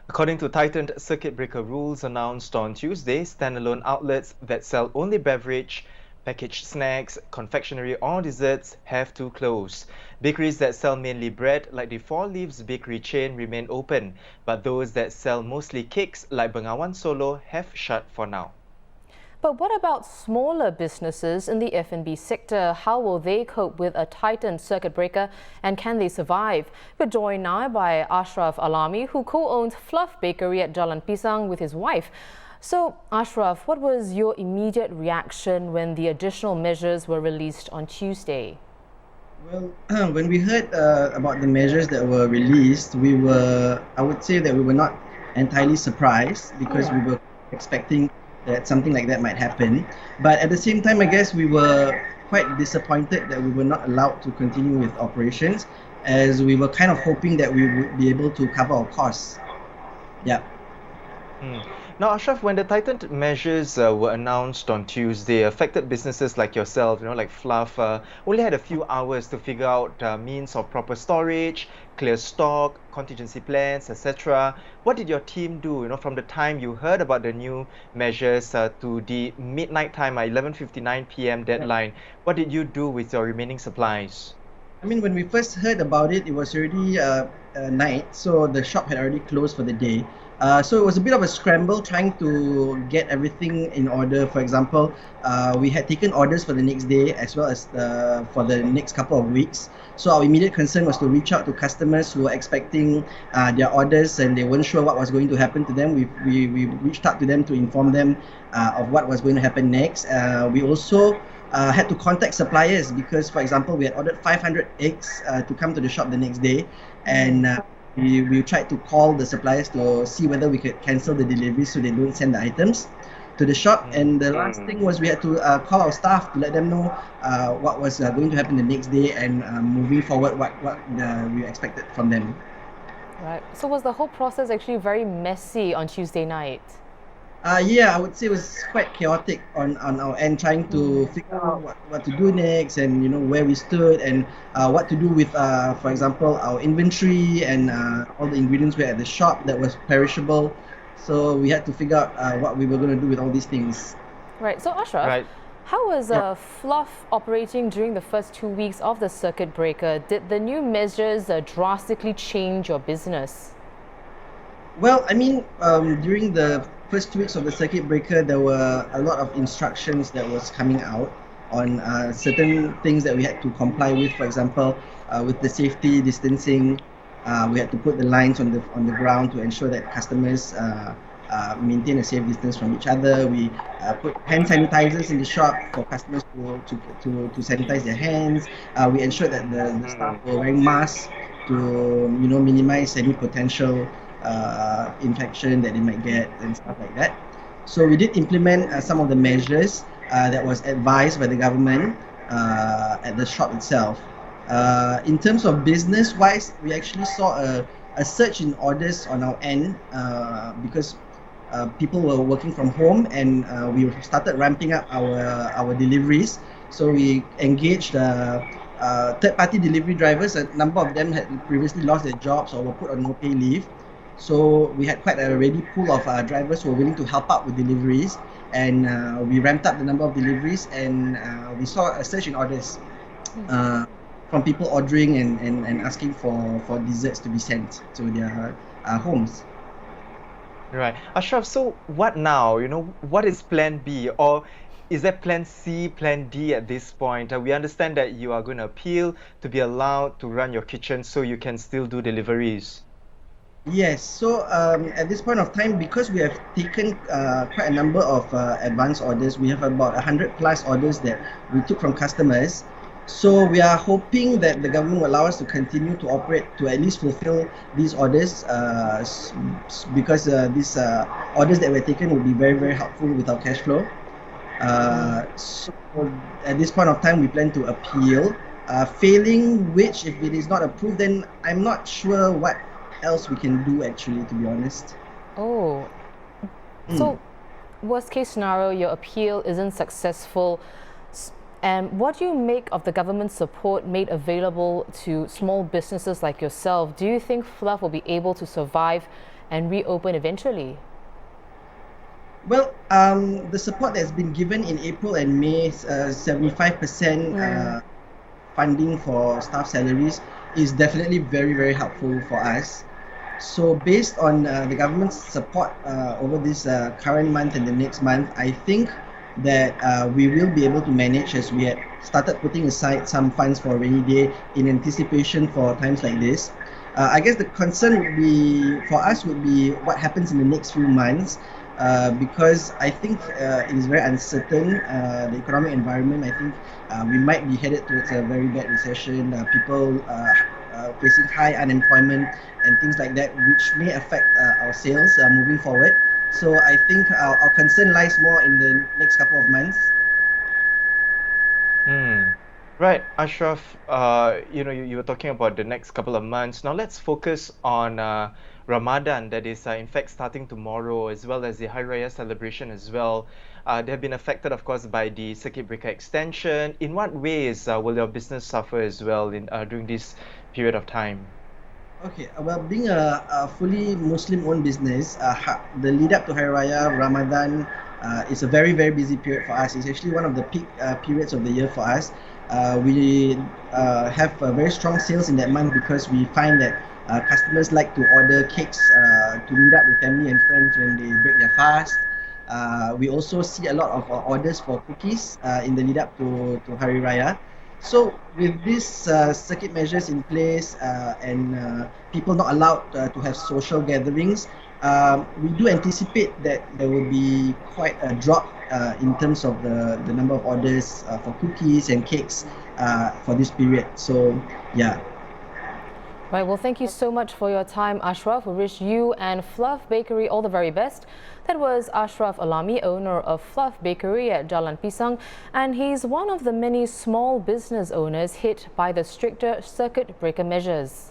According to tightened circuit breaker rules announced on Tuesday, standalone outlets that sell only beverage, packaged snacks, confectionery or desserts have to close. Bakeries that sell mainly bread, like the Four Leaves bakery chain, remain open, but those that sell mostly cakes, like Bengawan Solo, have shut for now. But what about smaller businesses in the F&B sector? How will they cope with a tightened circuit breaker and can they survive? We're joined now by Ashraf Alami, who co-owns Fluff Bakery at Jalan Pisang with his wife. So, Ashraf, what was your immediate reaction when the additional measures were released on Tuesday? Well, when we heard about the measures that were released, I would say that we were not entirely surprised because we were expecting that something like that might happen. But at the same time, I guess we were quite disappointed that we were not allowed to continue with operations, as we were kind of hoping that we would be able to cover our costs. Yeah. Now, Ashraf, when the tightened measures were announced on Tuesday, affected businesses like yourself, like Fluff, only had a few hours to figure out means of proper storage, clear stock, contingency plans, etc. What did your team do, from the time you heard about the new measures to the midnight time, 11:59 p.m. deadline? What did you do with your remaining supplies? I mean, when we first heard about it, it was already night, so the shop had already closed for the day. So it was a bit of a scramble trying to get everything in order. For example, we had taken orders for the next day as well as for the next couple of weeks. So our immediate concern was to reach out to customers who were expecting their orders and they weren't sure what was going to happen to them. We reached out to them to inform them of what was going to happen next. We also had to contact suppliers because, for example, we had ordered 500 eggs to come to the shop the next day, and we tried to call the suppliers to see whether we could cancel the delivery so they don't send the items to the shop. And the last thing was we had to call our staff to let them know what was going to happen the next day and moving forward what we expected from them. Right. So was the whole process actually very messy on Tuesday night? Yeah, I would say it was quite chaotic on our end, trying to figure out what to do next and where we stood and what to do with, for example, our inventory and all the ingredients we had at the shop that was perishable. So we had to figure out what we were going to do with all these things. Right. So Ashraf, Right. how was Fluff operating during the first 2 weeks of the circuit breaker? Did the new measures drastically change your business? Well, I mean, during the first 2 weeks of the circuit breaker, there were a lot of instructions that was coming out on certain things that we had to comply with. For example, with the safety distancing, we had to put the lines on the ground to ensure that customers maintain a safe distance from each other. We put hand sanitizers in the shop for customers to sanitize their hands. We ensured that the staff were wearing masks to minimize any potential infection that they might get and stuff like that. So we did implement some of the measures that was advised by the government at the shop itself. In terms of business-wise, we actually saw a surge in orders on our end because people were working from home and we started ramping up our deliveries. So we engaged third-party delivery drivers. A number of them had previously lost their jobs or were put on no-pay leave. So we had quite a ready pool of drivers who were willing to help out with deliveries, and we ramped up the number of deliveries, and we saw a surge in orders from people ordering and asking for desserts to be sent to their homes. Right. Ashraf, so what now? What is plan B? Or is there plan C, plan D at this point? We understand that you are going to appeal to be allowed to run your kitchen so you can still do deliveries. Yes, so at this point of time, because we have taken quite a number of advance orders, we have about 100 plus orders that we took from customers. So we are hoping that the government will allow us to continue to operate to at least fulfill these orders because these orders that were taken will be very, very helpful with our cash flow. So at this point of time, we plan to appeal. Failing which, if it is not approved, then I'm not sure what else we can do actually, to be honest. Oh, so worst case scenario, your appeal isn't successful. And what do you make of the government support made available to small businesses like yourself? Do you think Fluff will be able to survive and reopen eventually? Well, the support that's been given in April and May, 75% funding for staff salaries is definitely very, very helpful for us. So based on the government's support over this current month and the next month, I think that we will be able to manage, as we had started putting aside some funds for rainy day in anticipation for times like this. I guess the concern would be for us would be what happens in the next few months, because I think it is very uncertain, the economic environment. I think we might be headed towards a very bad recession, people facing high unemployment and things like that, which may affect our sales moving forward. So I think our concern lies more in the next couple of months. Right, Ashraf, you were talking about the next couple of months. Now let's focus on Ramadan, that is in fact starting tomorrow, as well as the Hari Raya celebration as well. They have been affected, of course, by the circuit breaker extension. In what ways will your business suffer as well during this period of time? Okay, well, being a fully Muslim-owned business, the lead up to Hari Raya, Ramadan, is a very, very busy period for us. It's actually one of the peak periods of the year for us. We have very strong sales in that month because we find that customers like to order cakes to meet up with family and friends when they break their fast. We also see a lot of orders for cookies in the lead up to Hari Raya. So with these circuit measures in place and people not allowed to have social gatherings, we do anticipate that there will be quite a drop in terms of the number of orders for cookies and cakes for this period. So yeah. Right, well, thank you so much for your time, Ashraf. We wish you and Fluff Bakery all the very best. That was Ashraf Alami, owner of Fluff Bakery at Jalan Pisang, and he's one of the many small business owners hit by the stricter circuit breaker measures.